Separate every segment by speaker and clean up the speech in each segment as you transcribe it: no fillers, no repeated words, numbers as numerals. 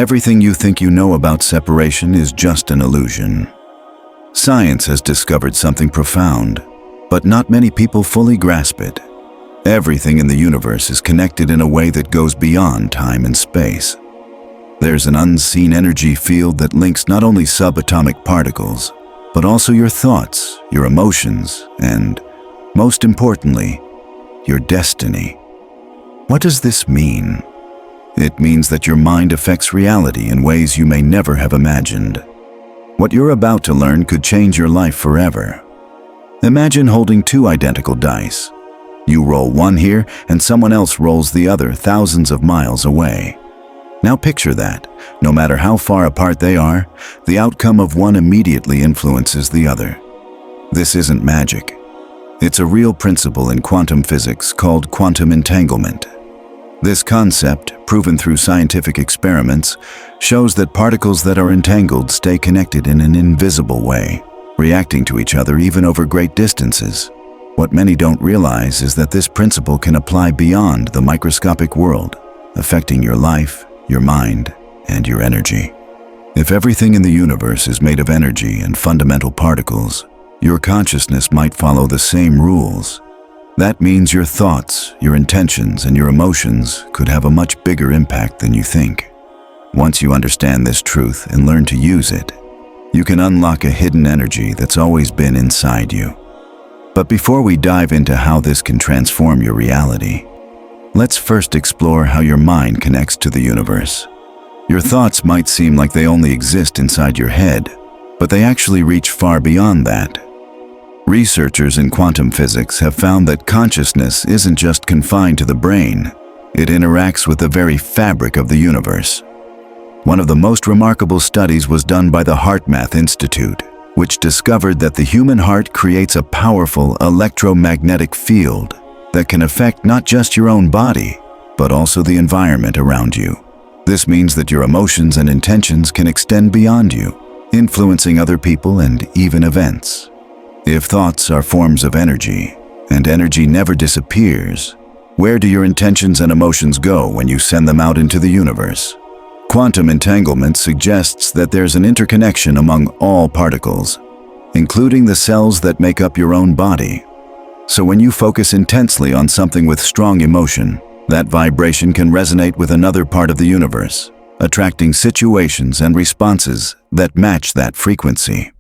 Speaker 1: Everything you think you know about separation is just an illusion. Science has discovered something profound, but not many people fully grasp it. Everything in the universe is connected in a way that goes beyond time and space. There's an unseen energy field that links not only subatomic particles, but also your thoughts, your emotions, and, most importantly, your destiny. What does this mean? It means that your mind affects reality in ways you may never have imagined. What you're about to learn could change your life forever. Imagine holding two identical dice. You roll one here, and someone else rolls the other thousands of miles away. Now picture that, no matter how far apart they are, the outcome of one immediately influences the other. This isn't magic. It's a real principle in quantum physics called quantum entanglement. This concept, proven through scientific experiments, shows that particles that are entangled stay connected in an invisible way, reacting to each other even over great distances. What many don't realize is that this principle can apply beyond the microscopic world, affecting your life, your mind, and your energy. If everything in the universe is made of energy and fundamental particles, your consciousness might follow the same rules. That means your thoughts, your intentions, and your emotions could have a much bigger impact than you think. Once you understand this truth and learn to use it, you can unlock a hidden energy that's always been inside you. But before we dive into how this can transform your reality, let's first explore how your mind connects to the universe. Your thoughts might seem like they only exist inside your head, but they actually reach far beyond that. Researchers in quantum physics have found that consciousness isn't just confined to the brain. It interacts with the very fabric of the universe. One of the most remarkable studies was done by the HeartMath Institute, which discovered that the human heart creates a powerful electromagnetic field that can affect not just your own body, but also the environment around you. This means that your emotions and intentions can extend beyond you, influencing other people and even events. If thoughts are forms of energy, and energy never disappears, where do your intentions and emotions go when you send them out into the universe? Quantum entanglement suggests that there's an interconnection among all particles, including the cells that make up your own body. So when you focus intensely on something with strong emotion, that vibration can resonate with another part of the universe, attracting situations and responses that match that frequency.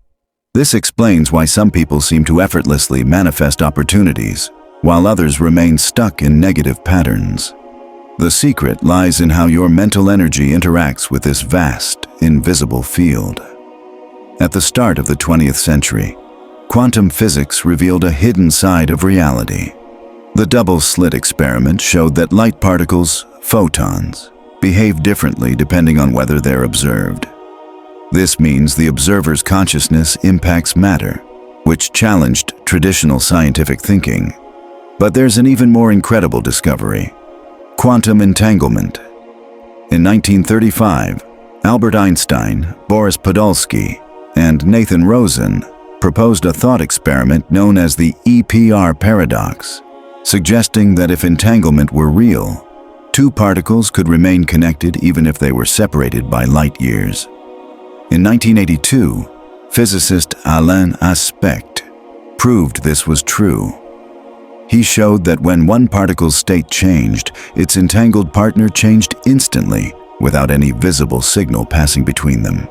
Speaker 1: This explains why some people seem to effortlessly manifest opportunities, while others remain stuck in negative patterns. The secret lies in how your mental energy interacts with this vast, invisible field. At the start of the 20th century, quantum physics revealed a hidden side of reality. The double-slit experiment showed that light particles, photons, behave differently depending on whether they're observed. This means the observer's consciousness impacts matter, which challenged traditional scientific thinking. But there's an even more incredible discovery: quantum entanglement. In 1935, Albert Einstein, Boris Podolsky, and Nathan Rosen proposed a thought experiment known as the EPR paradox, suggesting that if entanglement were real, two particles could remain connected even if they were separated by light years. In 1982, physicist Alain Aspect proved this was true. He showed that when one particle's state changed, its entangled partner changed instantly without any visible signal passing between them.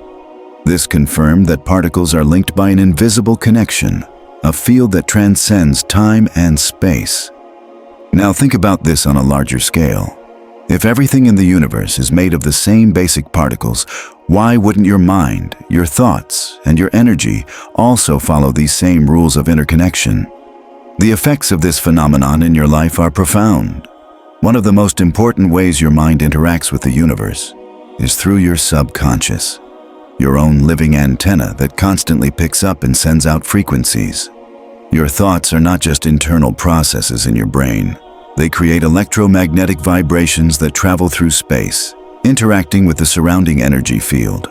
Speaker 1: This confirmed that particles are linked by an invisible connection, a field that transcends time and space. Now think about this on a larger scale. If everything in the universe is made of the same basic particles, why wouldn't your mind, your thoughts, and your energy also follow these same rules of interconnection? The effects of this phenomenon in your life are profound. One of the most important ways your mind interacts with the universe is through your subconscious, your own living antenna that constantly picks up and sends out frequencies. Your thoughts are not just internal processes in your brain. They create electromagnetic vibrations that travel through space, interacting with the surrounding energy field.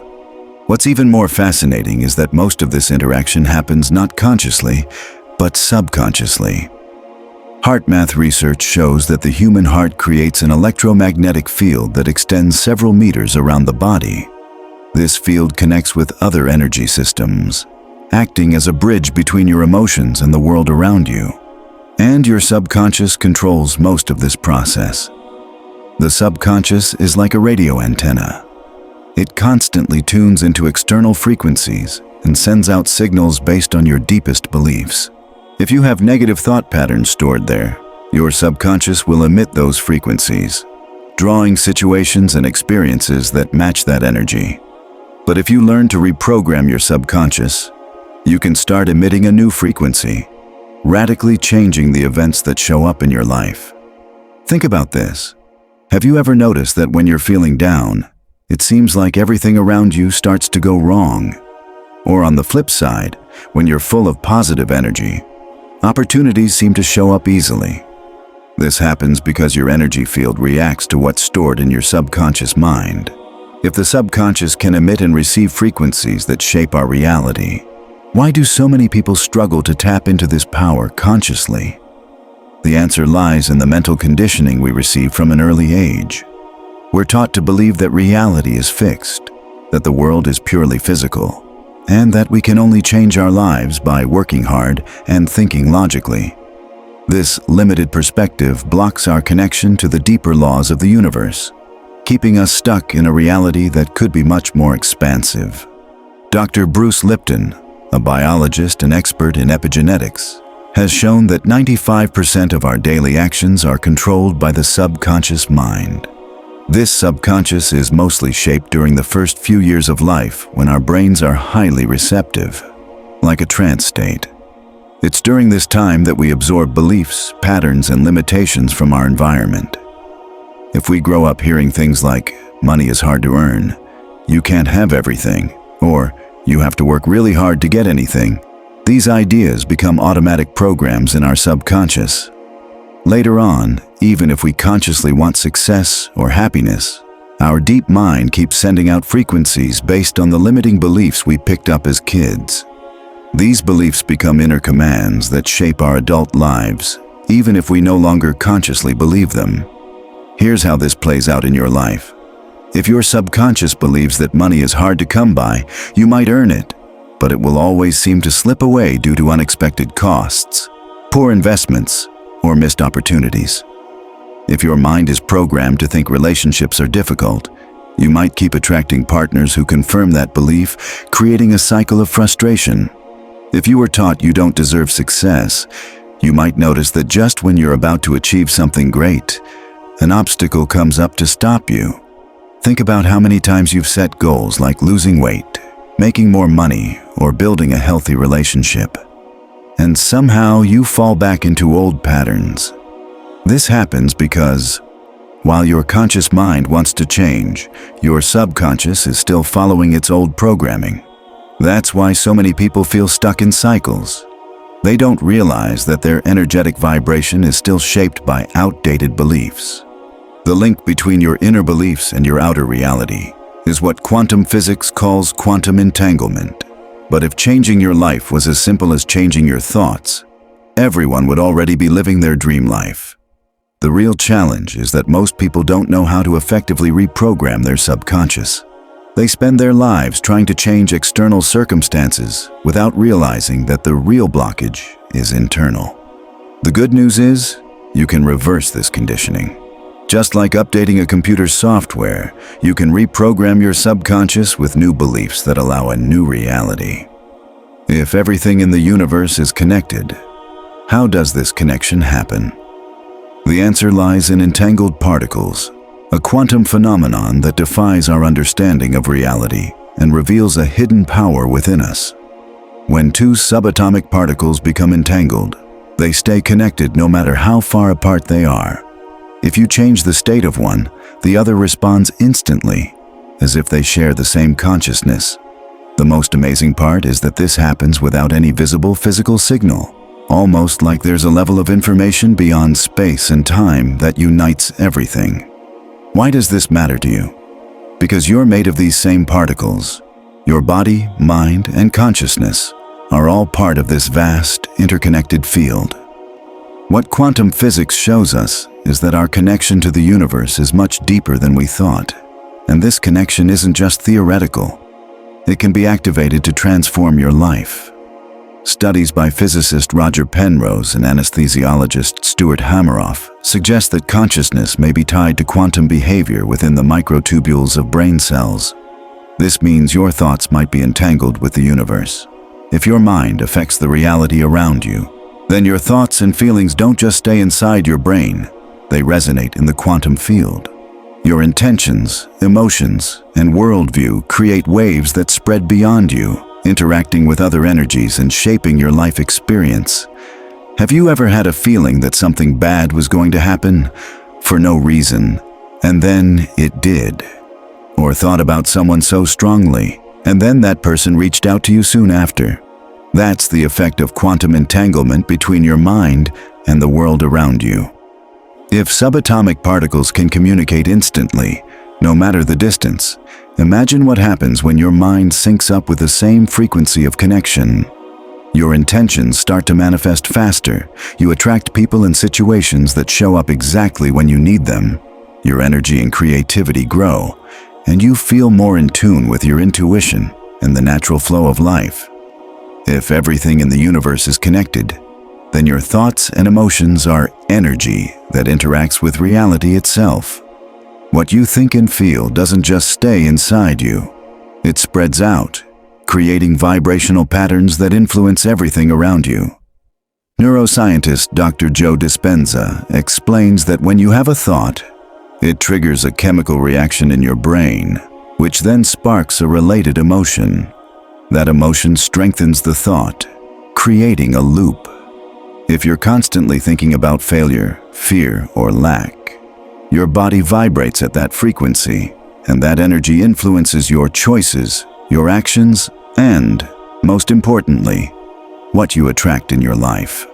Speaker 1: What's even more fascinating is that most of this interaction happens not consciously, but subconsciously. Heart math research shows that the human heart creates an electromagnetic field that extends several meters around the body. This field connects with other energy systems, acting as a bridge between your emotions and the world around you. And your subconscious controls most of this process. The subconscious is like a radio antenna. It constantly tunes into external frequencies and sends out signals based on your deepest beliefs. If you have negative thought patterns stored there, your subconscious will emit those frequencies, drawing situations and experiences that match that energy. But if you learn to reprogram your subconscious, you can start emitting a new frequency, radically changing the events that show up in your life. Think about this. Have you ever noticed that when you're feeling down, it seems like everything around you starts to go wrong? Or on the flip side, when you're full of positive energy, opportunities seem to show up easily. This happens because your energy field reacts to what's stored in your subconscious mind. If the subconscious can emit and receive frequencies that shape our reality, why do so many people struggle to tap into this power consciously? The answer lies in the mental conditioning we receive from an early age. We're taught to believe that reality is fixed, that the world is purely physical, and that we can only change our lives by working hard and thinking logically. This limited perspective blocks our connection to the deeper laws of the universe, keeping us stuck in a reality that could be much more expansive. Dr. Bruce Lipton, a biologist and expert in epigenetics, has shown that 95% of our daily actions are controlled by the subconscious mind. This subconscious is mostly shaped during the first few years of life when our brains are highly receptive, like a trance state. It's during this time that we absorb beliefs, patterns, and limitations from our environment. If we grow up hearing things like, money is hard to earn, you can't have everything, or you have to work really hard to get anything, these ideas become automatic programs in our subconscious. Later on, even if we consciously want success or happiness, our deep mind keeps sending out frequencies based on the limiting beliefs we picked up as kids. These beliefs become inner commands that shape our adult lives, even if we no longer consciously believe them. Here's how this plays out in your life. If your subconscious believes that money is hard to come by, you might earn it, but it will always seem to slip away due to unexpected costs, poor investments, or missed opportunities. If your mind is programmed to think relationships are difficult, you might keep attracting partners who confirm that belief, creating a cycle of frustration. If you were taught you don't deserve success, you might notice that just when you're about to achieve something great, an obstacle comes up to stop you. Think about how many times you've set goals like losing weight, making more money, or building a healthy relationship. And somehow you fall back into old patterns. This happens because, while your conscious mind wants to change, your subconscious is still following its old programming. That's why so many people feel stuck in cycles. They don't realize that their energetic vibration is still shaped by outdated beliefs. The link between your inner beliefs and your outer reality is what quantum physics calls quantum entanglement. But if changing your life was as simple as changing your thoughts, everyone would already be living their dream life. The real challenge is that most people don't know how to effectively reprogram their subconscious. They spend their lives trying to change external circumstances without realizing that the real blockage is internal. The good news is, you can reverse this conditioning. Just like updating a computer's software, you can reprogram your subconscious with new beliefs that allow a new reality. If everything in the universe is connected, how does this connection happen? The answer lies in entangled particles, a quantum phenomenon that defies our understanding of reality and reveals a hidden power within us. When two subatomic particles become entangled, they stay connected no matter how far apart they are. If you change the state of one, the other responds instantly, as if they share the same consciousness. The most amazing part is that this happens without any visible physical signal, almost like there's a level of information beyond space and time that unites everything. Why does this matter to you? Because you're made of these same particles. Your body, mind, and consciousness are all part of this vast, interconnected field. What quantum physics shows us is that our connection to the universe is much deeper than we thought. And this connection isn't just theoretical. It can be activated to transform your life. Studies by physicist Roger Penrose and anesthesiologist Stuart Hameroff suggest that consciousness may be tied to quantum behavior within the microtubules of brain cells. This means your thoughts might be entangled with the universe. If your mind affects the reality around you, then your thoughts and feelings don't just stay inside your brain, they resonate in the quantum field. Your intentions, emotions, and worldview create waves that spread beyond you, interacting with other energies and shaping your life experience. Have you ever had a feeling that something bad was going to happen for no reason, and then it did? Or thought about someone so strongly, and then that person reached out to you soon after? That's the effect of quantum entanglement between your mind and the world around you. If subatomic particles can communicate instantly, no matter the distance, imagine what happens when your mind syncs up with the same frequency of connection. Your intentions start to manifest faster. You attract people and situations that show up exactly when you need them. Your energy and creativity grow, and you feel more in tune with your intuition and the natural flow of life. If everything in the universe is connected, then your thoughts and emotions are energy that interacts with reality itself. What you think and feel doesn't just stay inside you. It spreads out, creating vibrational patterns that influence everything around you. Neuroscientist Dr. Joe Dispenza explains that when you have a thought, it triggers a chemical reaction in your brain, which then sparks a related emotion. That emotion strengthens the thought, creating a loop. If you're constantly thinking about failure, fear, or lack, your body vibrates at that frequency, and that energy influences your choices, your actions, and, most importantly, what you attract in your life.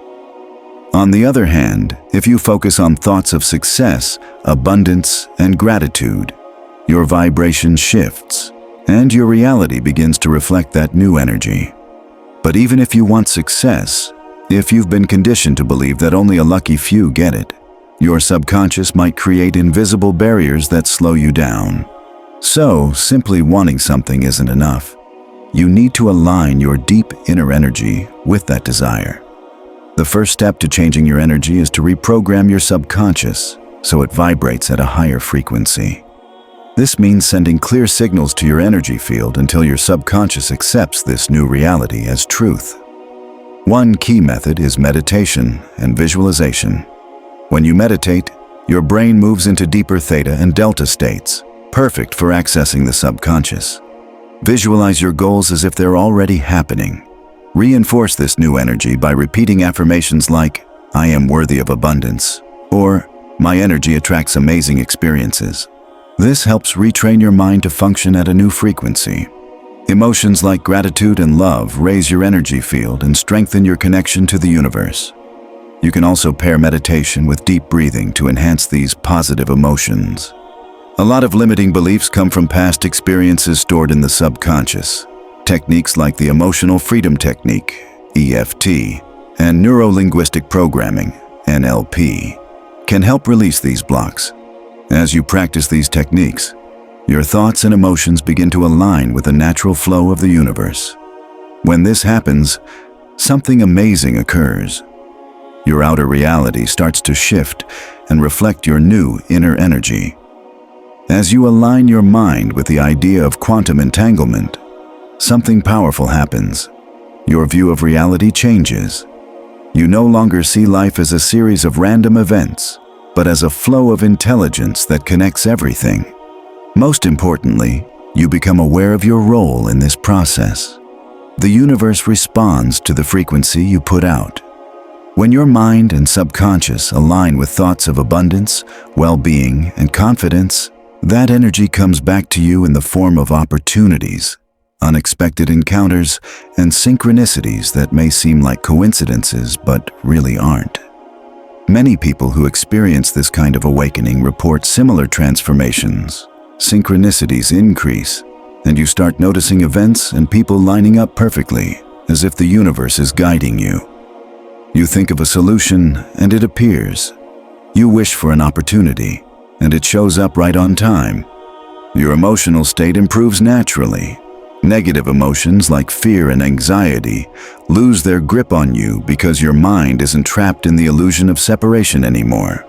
Speaker 1: On the other hand, if you focus on thoughts of success, abundance, and gratitude, your vibration shifts, and your reality begins to reflect that new energy. But even if you want success, if you've been conditioned to believe that only a lucky few get it, your subconscious might create invisible barriers that slow you down. So, simply wanting something isn't enough. You need to align your deep inner energy with that desire. The first step to changing your energy is to reprogram your subconscious so it vibrates at a higher frequency. This means sending clear signals to your energy field until your subconscious accepts this new reality as truth. One key method is meditation and visualization. When you meditate, your brain moves into deeper theta and delta states, perfect for accessing the subconscious. Visualize your goals as if they're already happening. Reinforce this new energy by repeating affirmations like, "I am worthy of abundance," or "My energy attracts amazing experiences." This helps retrain your mind to function at a new frequency. Emotions like gratitude and love raise your energy field and strengthen your connection to the universe. You can also pair meditation with deep breathing to enhance these positive emotions. A lot of limiting beliefs come from past experiences stored in the subconscious. Techniques like the Emotional Freedom Technique, EFT, and Neuro-Linguistic Programming, NLP, can help release these blocks. As you practice these techniques, your thoughts and emotions begin to align with the natural flow of the universe. When this happens, something amazing occurs. Your outer reality starts to shift and reflect your new inner energy. As you align your mind with the idea of quantum entanglement, something powerful happens. Your view of reality changes. You no longer see life as a series of random events, but as a flow of intelligence that connects everything. Most importantly, you become aware of your role in this process. The universe responds to the frequency you put out. When your mind and subconscious align with thoughts of abundance, well-being, and confidence, that energy comes back to you in the form of opportunities, unexpected encounters, and synchronicities that may seem like coincidences but really aren't. Many people who experience this kind of awakening report similar transformations. Synchronicities increase, and you start noticing events and people lining up perfectly, as if the universe is guiding you. You think of a solution and it appears. You wish for an opportunity and it shows up right on time. Your emotional state improves naturally. Negative emotions like fear and anxiety lose their grip on you because your mind isn't trapped in the illusion of separation anymore.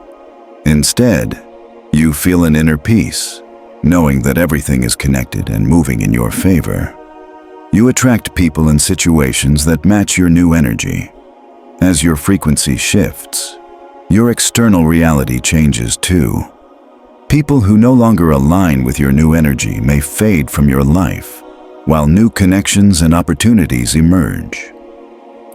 Speaker 1: Instead, you feel an inner peace, knowing that everything is connected and moving in your favor. You attract people and situations that match your new energy. As your frequency shifts, your external reality changes too. People who no longer align with your new energy may fade from your life, while new connections and opportunities emerge.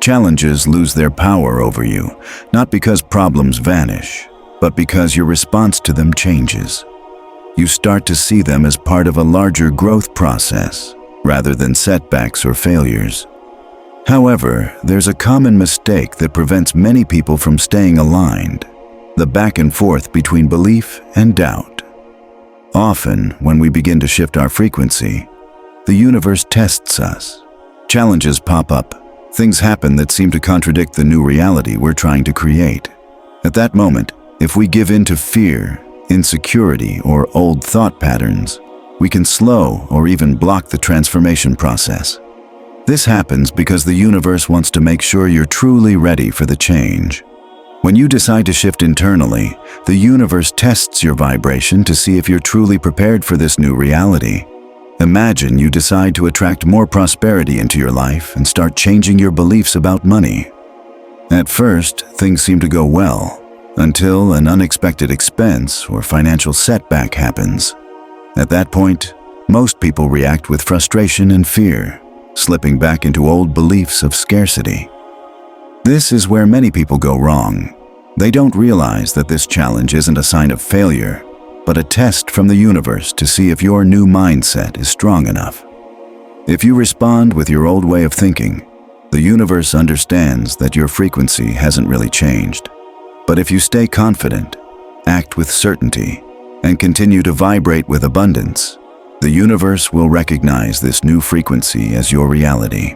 Speaker 1: Challenges lose their power over you, not because problems vanish, but because your response to them changes. You start to see them as part of a larger growth process, rather than setbacks or failures. However, there's a common mistake that prevents many people from staying aligned: the back and forth between belief and doubt. Often, when we begin to shift our frequency, the universe tests us. Challenges pop up. Things happen that seem to contradict the new reality we're trying to create. At that moment, if we give in to fear, insecurity, or old thought patterns, we can slow or even block the transformation process. This happens because the universe wants to make sure you're truly ready for the change. When you decide to shift internally, the universe tests your vibration to see if you're truly prepared for this new reality. Imagine you decide to attract more prosperity into your life and start changing your beliefs about money. At first, things seem to go well, until an unexpected expense or financial setback happens. At that point, most people react with frustration and fear, slipping back into old beliefs of scarcity. This is where many people go wrong. They don't realize that this challenge isn't a sign of failure, but a test from the universe to see if your new mindset is strong enough. If you respond with your old way of thinking, the universe understands that your frequency hasn't really changed. But if you stay confident, act with certainty, and continue to vibrate with abundance, the universe will recognize this new frequency as your reality.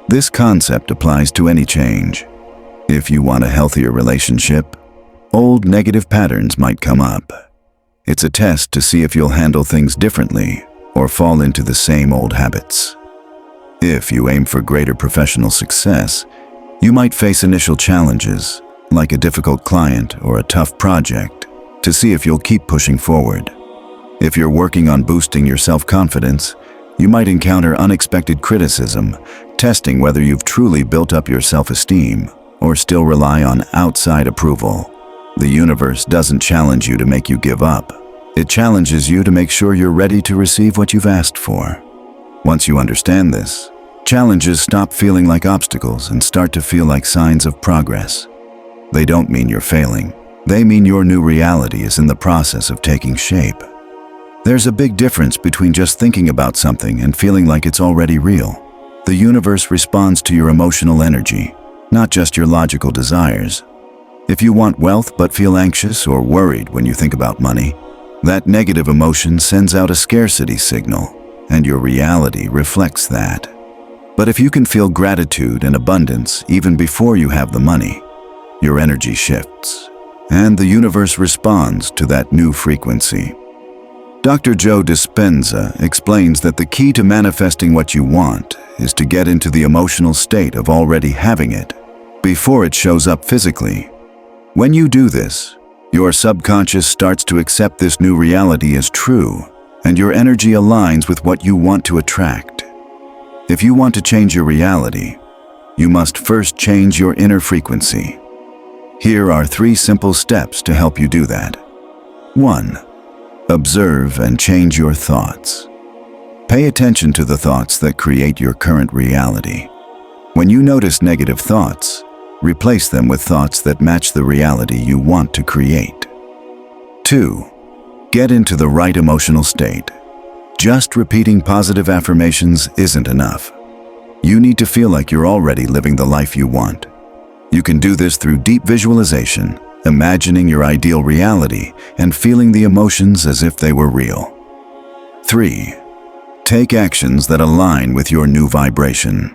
Speaker 1: This concept applies to any change. If you want a healthier relationship, old negative patterns might come up. It's a test to see if you'll handle things differently or fall into the same old habits. If you aim for greater professional success, you might face initial challenges, like a difficult client or a tough project, to see if you'll keep pushing forward. If you're working on boosting your self-confidence, you might encounter unexpected criticism, testing whether you've truly built up your self-esteem or still rely on outside approval. The universe doesn't challenge you to make you give up. It challenges you to make sure you're ready to receive what you've asked for. Once you understand this, challenges stop feeling like obstacles and start to feel like signs of progress. They don't mean you're failing. They mean your new reality is in the process of taking shape. There's a big difference between just thinking about something and feeling like it's already real. The universe responds to your emotional energy, not just your logical desires. If you want wealth but feel anxious or worried when you think about money, that negative emotion sends out a scarcity signal, and your reality reflects that. But if you can feel gratitude and abundance even before you have the money, your energy shifts, and the universe responds to that new frequency. Dr. Joe Dispenza explains that the key to manifesting what you want is to get into the emotional state of already having it before it shows up physically. When you do this, your subconscious starts to accept this new reality as true, and your energy aligns with what you want to attract. If you want to change your reality, you must first change your inner frequency. Here are 3 simple steps to help you do that. 1. Observe and change your thoughts. Pay attention to the thoughts that create your current reality. When you notice negative thoughts, replace them with thoughts that match the reality you want to create. 2. Get into the right emotional state. Just repeating positive affirmations isn't enough. You need to feel like you're already living the life you want. You can do this through deep visualization, imagining your ideal reality and feeling the emotions as if they were real. 3. Take actions that align with your new vibration.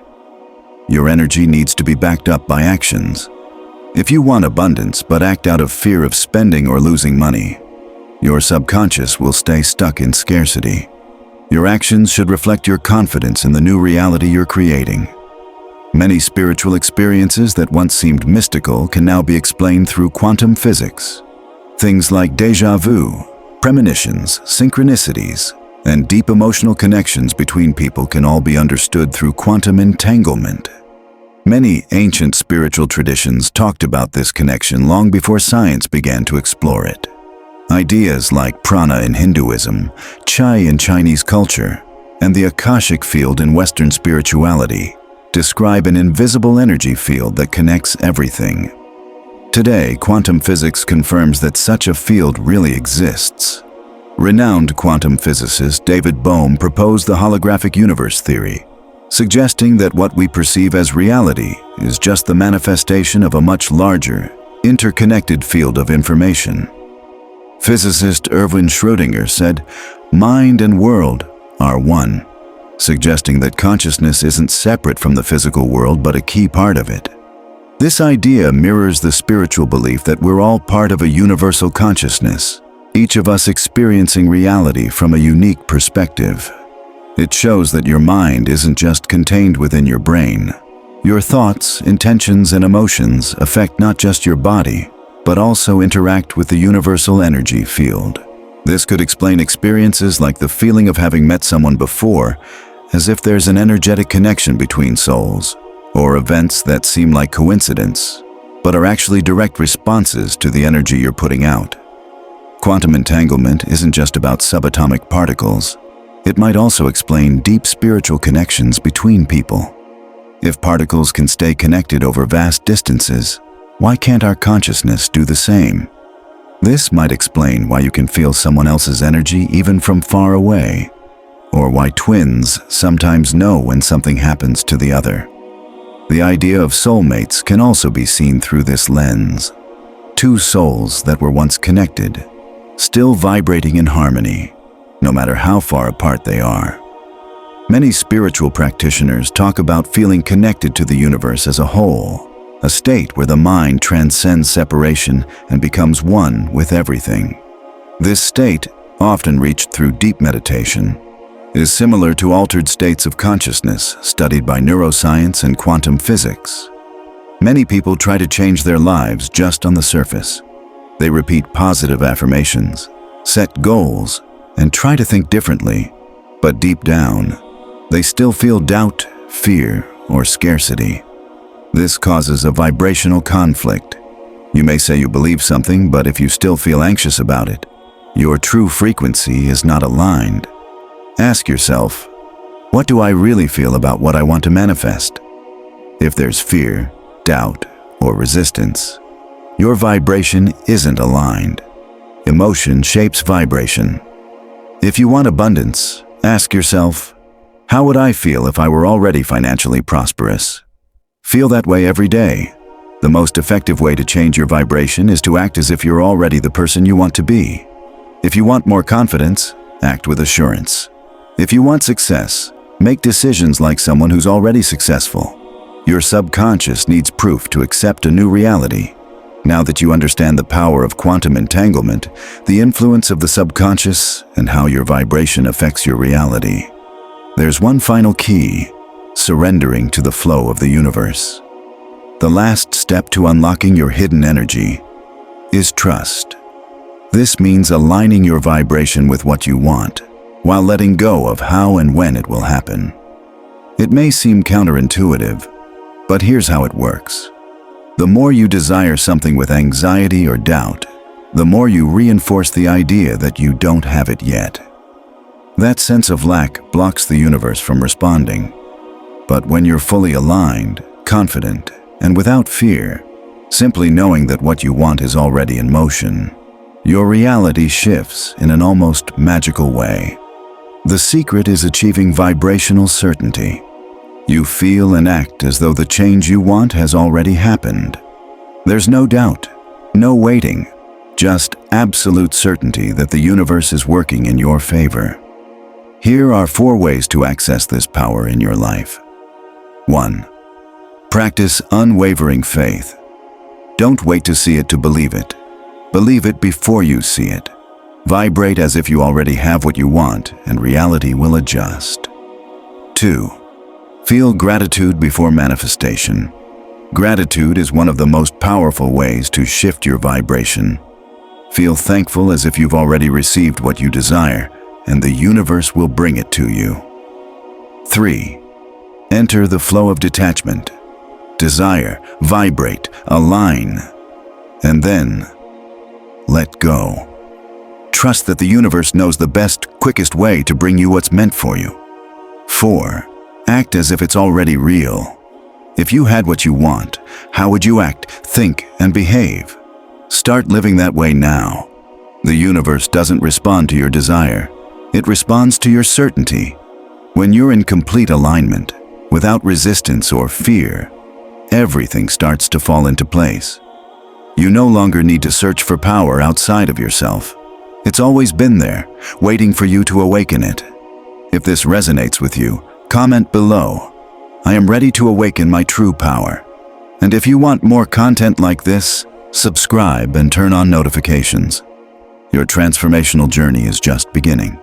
Speaker 1: Your energy needs to be backed up by actions, If you want abundance but act out of fear of spending or losing money, your subconscious will stay stuck in scarcity. Your actions should reflect your confidence in the new reality you're creating. Many spiritual experiences that once seemed mystical can now be explained through quantum physics. Things like déjà vu, premonitions, synchronicities, and deep emotional connections between people can all be understood through quantum entanglement. Many ancient spiritual traditions talked about this connection long before science began to explore it. Ideas like prana in Hinduism, chai in Chinese culture, and the Akashic field in Western spirituality describe an invisible energy field that connects everything. Today, quantum physics confirms that such a field really exists. Renowned quantum physicist David Bohm proposed the holographic universe theory, suggesting that what we perceive as reality is just the manifestation of a much larger, interconnected field of information. Physicist Erwin Schrödinger said, "Mind and world are one," suggesting that consciousness isn't separate from the physical world but a key part of it. This idea mirrors the spiritual belief that we're all part of a universal consciousness, each of us experiencing reality from a unique perspective. It shows that your mind isn't just contained within your brain. Your thoughts, intentions, and emotions affect not just your body, but also interact with the universal energy field. This could explain experiences like the feeling of having met someone before, as if there's an energetic connection between souls, or events that seem like coincidence, but are actually direct responses to the energy you're putting out. Quantum entanglement isn't just about subatomic particles. It might also explain deep spiritual connections between people. If particles can stay connected over vast distances, why can't our consciousness do the same? This might explain why you can feel someone else's energy even from far away, or why twins sometimes know when something happens to the other. The idea of soulmates can also be seen through this lens. Two souls that were once connected, still vibrating in harmony, no matter how far apart they are. Many spiritual practitioners talk about feeling connected to the universe as a whole, a state where the mind transcends separation and becomes one with everything. This state, often reached through deep meditation, is similar to altered states of consciousness studied by neuroscience and quantum physics. Many people try to change their lives just on the surface. They repeat positive affirmations, set goals, and try to think differently, but deep down, they still feel doubt, fear, or scarcity. This causes a vibrational conflict. You may say you believe something, but if you still feel anxious about it, your true frequency is not aligned. Ask yourself, what do I really feel about what I want to manifest? If there's fear, doubt, or resistance, your vibration isn't aligned. Emotion shapes vibration. If you want abundance, ask yourself, how would I feel if I were already financially prosperous? Feel that way every day. The most effective way to change your vibration is to act as if you're already the person you want to be. If you want more confidence, act with assurance. If you want success, make decisions like someone who's already successful. Your subconscious needs proof to accept a new reality. Now that you understand the power of quantum entanglement, the influence of the subconscious, and how your vibration affects your reality, there's one final key: surrendering to the flow of the universe. The last step to unlocking your hidden energy is trust. This means aligning your vibration with what you want, while letting go of how and when it will happen. It may seem counterintuitive, but here's how it works. The more you desire something with anxiety or doubt, the more you reinforce the idea that you don't have it yet. That sense of lack blocks the universe from responding. But when you're fully aligned, confident, and without fear, simply knowing that what you want is already in motion, your reality shifts in an almost magical way. The secret is achieving vibrational certainty. You feel and act as though the change you want has already happened. There's no doubt, no waiting, just absolute certainty that the universe is working in your favor. Here are 4 ways to access this power in your life. 1. Practice unwavering faith. Don't wait to see it to believe it. Believe it before you see it. Vibrate as if you already have what you want, and reality will adjust. 2. Feel gratitude before manifestation. Gratitude is one of the most powerful ways to shift your vibration. Feel thankful as if you've already received what you desire, and the universe will bring it to you. 3. Enter the flow of detachment. Desire, vibrate, align, and then let go. Trust that the universe knows the best, quickest way to bring you what's meant for you. 4. Act as if it's already real. If you had what you want, how would you act, think, and behave? Start living that way now. The universe doesn't respond to your desire. It responds to your certainty. When you're in complete alignment, without resistance or fear, everything starts to fall into place. You no longer need to search for power outside of yourself. It's always been there, waiting for you to awaken it. If this resonates with you, comment below. I am ready to awaken my true power. And if you want more content like this, subscribe and turn on notifications. Your transformational journey is just beginning.